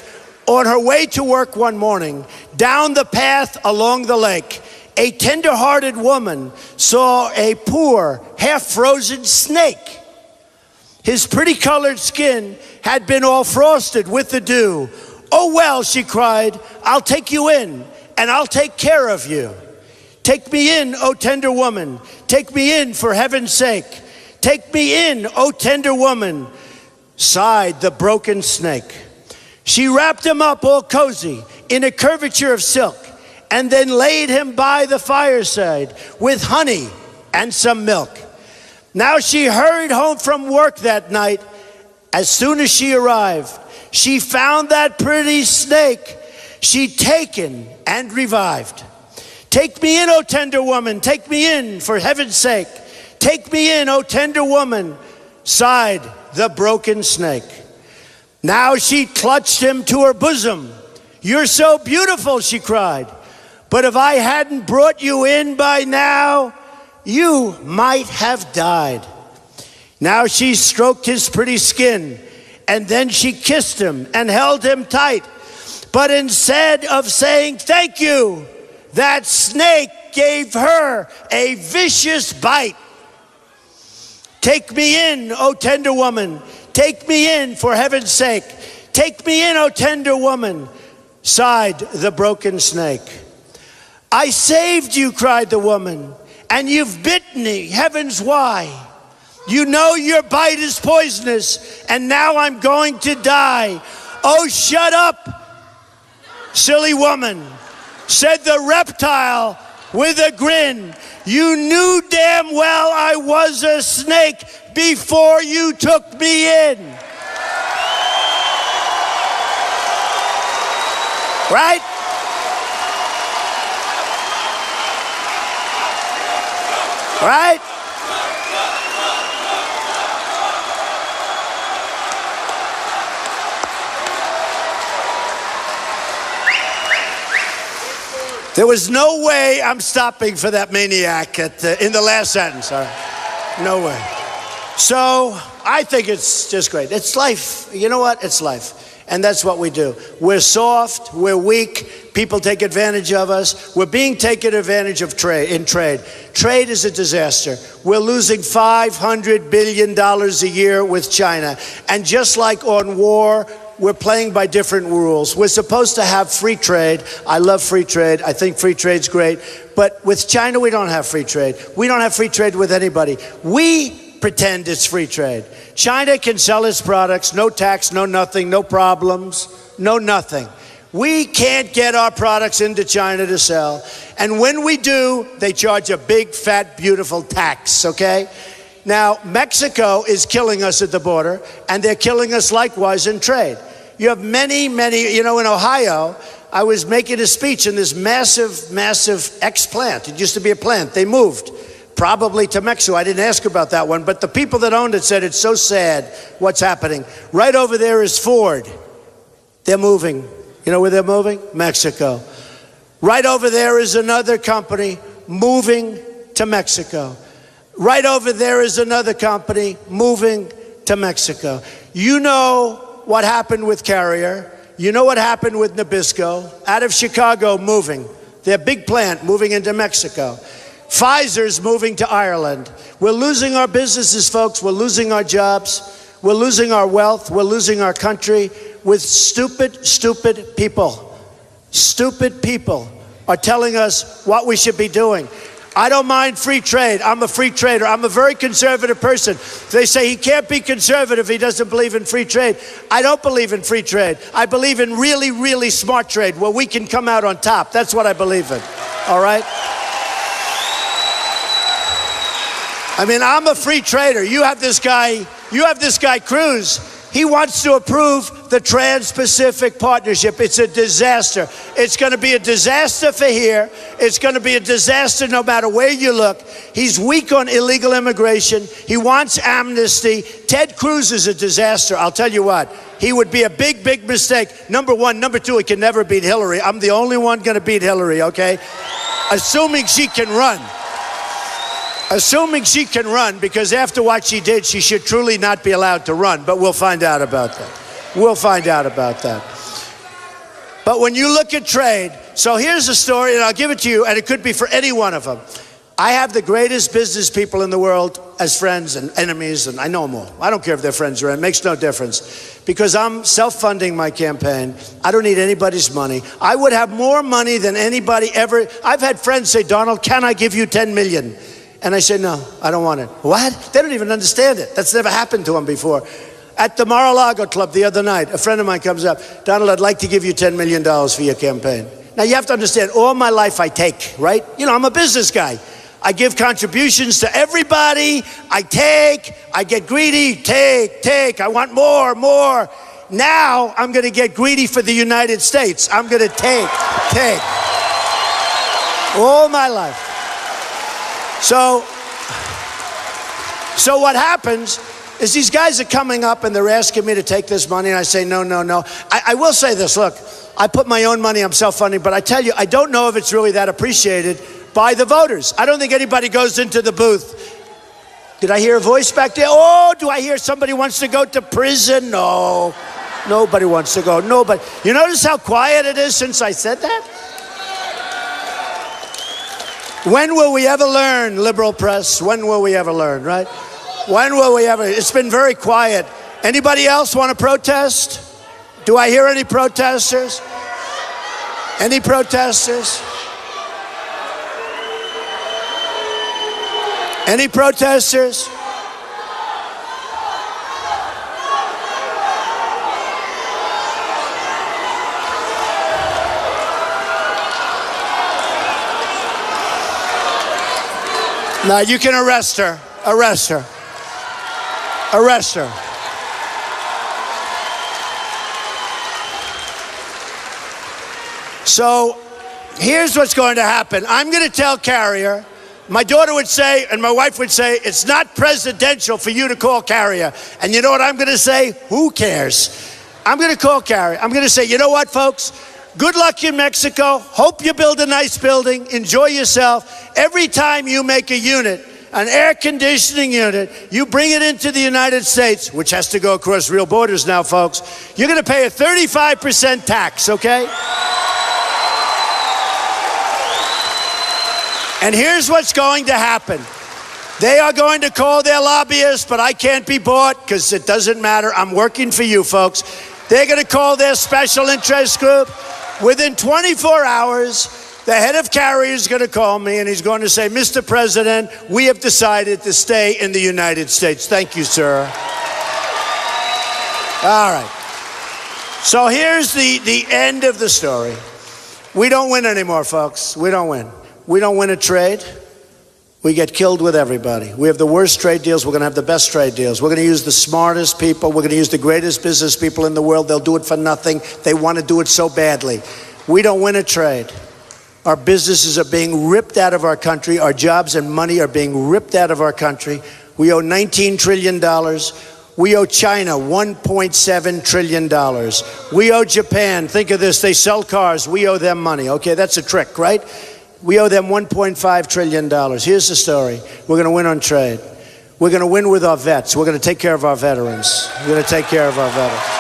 On her way to work one morning, down the path along the lake, a tender-hearted woman saw a poor, half-frozen snake. His pretty-colored skin had been all frosted with the dew. "Oh, well," she cried, "I'll take you in, and I'll take care of you. Take me in, O tender woman. Take me in for heaven's sake. Take me in, O tender woman," sighed the broken snake. She wrapped him up all cozy in a curvature of silk, and then laid him by the fireside with honey and some milk. Now she hurried home from work that night. As soon as she arrived, she found that pretty snake she'd taken and revived. "Take me in, O tender woman, take me in for heaven's sake. Take me in, O tender woman," sighed the broken snake. Now she clutched him to her bosom. "You're so beautiful," she cried. "But if I hadn't brought you in by now, you might have died." Now she stroked his pretty skin, and then she kissed him and held him tight. But instead of saying thank you, that snake gave her a vicious bite. "Take me in, O tender woman. Take me in for heaven's sake. Take me in, O tender woman," sighed the broken snake. "I saved you," cried the woman, "and you've bitten me. Heavens, why? You know your bite is poisonous, and now I'm going to die." "Oh, shut up, silly woman," said the reptile with a grin. "You knew damn well I was a snake before you took me in." Right? Right? There was no way I'm stopping for that maniac in the last sentence. All right. No way. So I think it's just great. It's life. You know what? It's life. And that's what we do. We're soft. We're weak. People take advantage of us. We're being taken advantage of in trade. Trade is a disaster. We're losing $500 billion a year with China. And just like on war, we're playing by different rules. We're supposed to have free trade. I love free trade. I think free trade's great. But with China, we don't have free trade. We don't have free trade with anybody. We pretend it's free trade. China can sell its products, no tax, no nothing, no problems, no nothing. We can't get our products into China to sell. And when we do, they charge a big, fat, beautiful tax, okay? Now, Mexico is killing us at the border, and they're killing us likewise in trade. You have many, you know, in Ohio, I was making a speech in this massive, massive ex-plant. It used to be a plant. They moved. probably to Mexico. I didn't ask about that one, but the people that owned it said it's so sad what's happening. Right over there is Ford. They're moving. You know where they're moving? Mexico. Right over there is another company moving to Mexico. Right over there is another company moving to Mexico. You know what happened with Carrier. You know what happened with Nabisco. Out of Chicago, moving. Their big plant moving into Mexico. Pfizer's moving to Ireland. We're losing our businesses, folks. We're losing our jobs. We're losing our wealth. We're losing our country with stupid, stupid people. Stupid people are telling us what we should be doing. I don't mind free trade. I'm a free trader. I'm a very conservative person. They say he can't be conservative if he doesn't believe in free trade. I don't believe in free trade. I believe in really, really smart trade where we can come out on top. That's what I believe in. All right? I mean, I'm a free trader. You have this guy Cruz. He wants to approve the Trans-Pacific Partnership. It's a disaster. It's going to be a disaster for here. It's going to be a disaster no matter where you look. He's weak on illegal immigration. He wants amnesty. Ted Cruz is a disaster. I'll tell you what. He would be a big, big mistake. Number one. Number two, he can never beat Hillary. I'm the only one going to beat Hillary, okay? Assuming she can run. Assuming she can run, because after what she did, she should truly not be allowed to run. But we'll find out about that. We'll find out about that. But when you look at trade, so here's a story, and I'll give it to you, and it could be for any one of them. I have the greatest business people in the world as friends and enemies, and I know them all. I don't care if they're friends or enemies. It makes no difference. Because I'm self-funding my campaign. I don't need anybody's money. I would have more money than anybody ever. I've had friends say, Donald, can I give you $10 million? And I say, no, I don't want it. What? They don't even understand it. That's never happened to them before. At the Mar-a-Lago Club the other night, a friend of mine comes up, Donald, I'd like to give you $10 million for your campaign. Now, you have to understand, all my life I take, right? You know, I'm a business guy. I give contributions to everybody. I take. I get greedy. Take. I want more. Now, I'm going to get greedy for the United States. I'm going to take. All my life. So what happens is these guys are coming up and they're asking me to take this money, and I say, no. I will say this, look, I put my own money, I'm self-funding, but I tell you, I don't know if it's really that appreciated by the voters. I don't think anybody goes into the booth. Did I hear a voice back there? Oh, do I hear somebody wants to go to prison? No, nobody wants to go, nobody. You notice how quiet it is since I said that? When will we ever learn, liberal press? When will we ever learn, right? When will we ever? It's been very quiet. Anybody else want to protest? Do I hear any protesters? Any protesters? Any protesters? Now you can arrest her. Arrest her. Arrest her. So here's what's going to happen. I'm going to tell Carrier. My daughter would say, and my wife would say, it's not presidential for you to call Carrier. And you know what I'm going to say? Who cares? I'm going to call Carrier. I'm going to say, you know what, folks? Good luck in Mexico. Hope you build a nice building. Enjoy yourself. Every time you make a unit, an air conditioning unit, you bring it into the United States, which has to go across real borders now, folks. You're going to pay a 35% tax, okay? And here's what's going to happen. They are going to call their lobbyists, but I can't be bought because it doesn't matter. I'm working for you, folks. They're going to call their special interest group. Within 24 hours, the head of Carrier is going to call me, and he's going to say, Mr. President, we have decided to stay in the United States. Thank you, sir. All right. So here's the end of the story. We don't win anymore, folks. We don't win. We don't win a trade. We get killed with everybody. We have the worst trade deals. We're going to have the best trade deals. We're going to use the smartest people. We're going to use the greatest business people in the world. They'll do it for nothing. They want to do it so badly. We don't win a trade. Our businesses are being ripped out of our country. Our jobs and money are being ripped out of our country. We owe $19 trillion. We owe China $1.7 trillion. We owe Japan, think of this, they sell cars, we owe them money. Okay, that's a trick, right? We owe them $1.5 trillion. Here's the story. We're going to win on trade. We're going to win with our vets. We're going to take care of our veterans. We're going to take care of our veterans.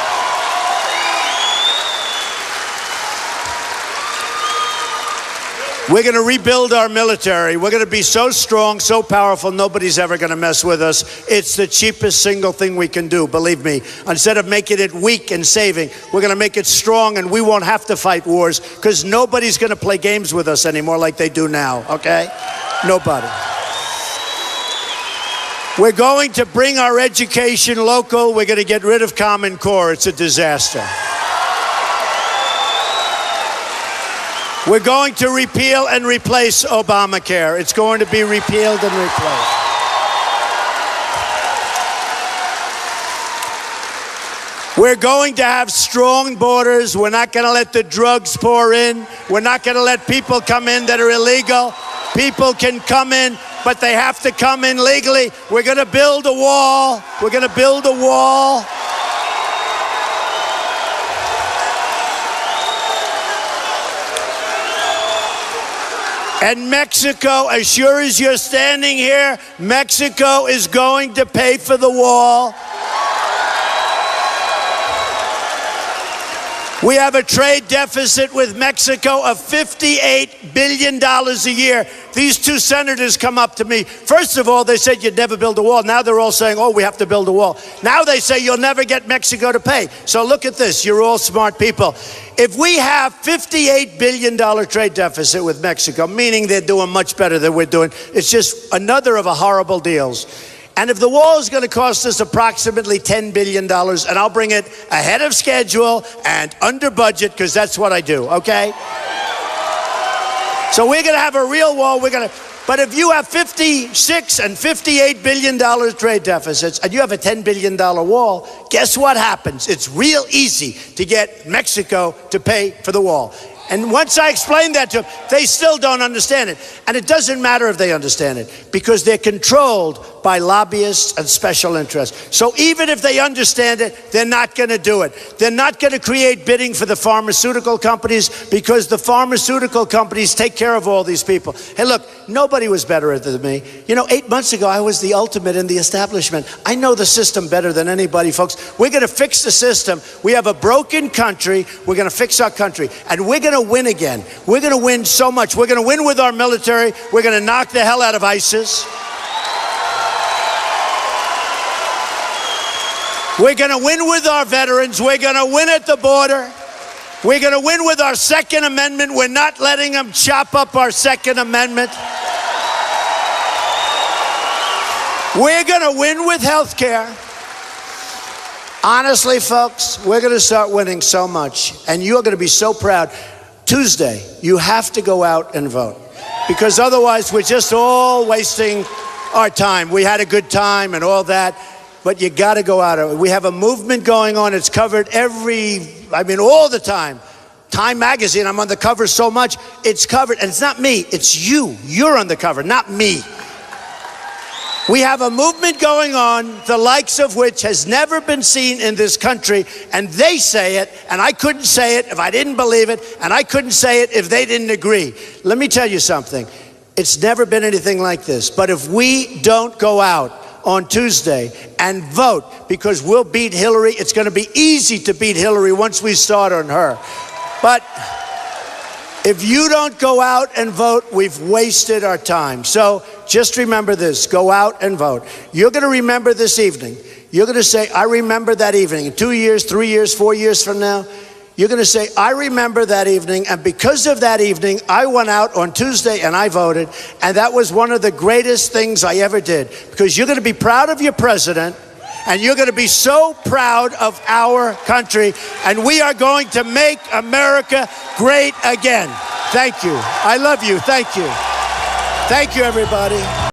We're going to rebuild our military. We're going to be so strong, so powerful, nobody's ever going to mess with us. It's the cheapest single thing we can do, believe me. Instead of making it weak and saving, we're going to make it strong, and we won't have to fight wars because nobody's going to play games with us anymore like they do now, okay? Nobody. We're going to bring our education local. We're going to get rid of Common Core. It's a disaster. We're going to repeal and replace Obamacare. It's going to be repealed and replaced. We're going to have strong borders. We're not going to let the drugs pour in. We're not going to let people come in that are illegal. People can come in, but they have to come in legally. We're going to build a wall. We're going to build a wall. And Mexico, as sure as you're standing here, Mexico is going to pay for the wall. We have a trade deficit with Mexico of $58 billion a year. These two senators come up to me. First of all, they said you'd never build a wall. Now they're all saying, oh, we have to build a wall. Now they say you'll never get Mexico to pay. So look at this. You're all smart people. If we have $58 billion trade deficit with Mexico, meaning they're doing much better than we're doing, it's just another of a horrible deals. And if the wall is going to cost us approximately $10 billion, and I'll bring it ahead of schedule and under budget, because that's what I do, okay? So we're going to have a real wall. But if you have $56 and $58 billion trade deficits, and you have a $10 billion wall, guess what happens? It's real easy to get Mexico to pay for the wall. And once I explain that to them, they still don't understand it. And it doesn't matter if they understand it, because they're controlled by lobbyists and special interests. So even if they understand it, they're not going to do it. They're not going to create bidding for the pharmaceutical companies, because the pharmaceutical companies take care of all these people. Hey, look, nobody was better than me. You know, 8 months ago, I was the ultimate in the establishment. I know the system better than anybody, folks. We're going to fix the system. We have a broken country. We're going to fix our country. And we're going to win again. We're going to win so much. We're going to win with our military. We're going to knock the hell out of ISIS. We're going to win with our veterans. We're going to win at the border. We're going to win with our Second Amendment. We're not letting them chop up our Second Amendment. We're going to win with health care. Honestly, folks, we're going to start winning so much, and you're going to be so proud. Tuesday, you have to go out and vote, because otherwise we're just all wasting our time. We had a good time and all that, but you got to go out. We have a movement going on. It's covered all the time. Time magazine, I'm on the cover so much. It's covered, and it's not me, it's you. You're on the cover, not me. We have a movement going on, the likes of which has never been seen in this country, and they say it, and I couldn't say it if I didn't believe it, and I couldn't say it if they didn't agree. Let me tell you something. It's never been anything like this. But if we don't go out on Tuesday and vote, because we'll beat Hillary, it's going to be easy to beat Hillary once we start on her. But if you don't go out and vote, we've wasted our time. So just remember this. Go out and vote. You're going to remember this evening. You're going to say, I remember that evening. In 2 years, 3 years, 4 years from now, you're going to say, I remember that evening. And because of that evening, I went out on Tuesday and I voted. And that was one of the greatest things I ever did. Because you're going to be proud of your president. And you're going to be so proud of our country. And we are going to make America great again. Thank you. I love you. Thank you. Thank you, everybody.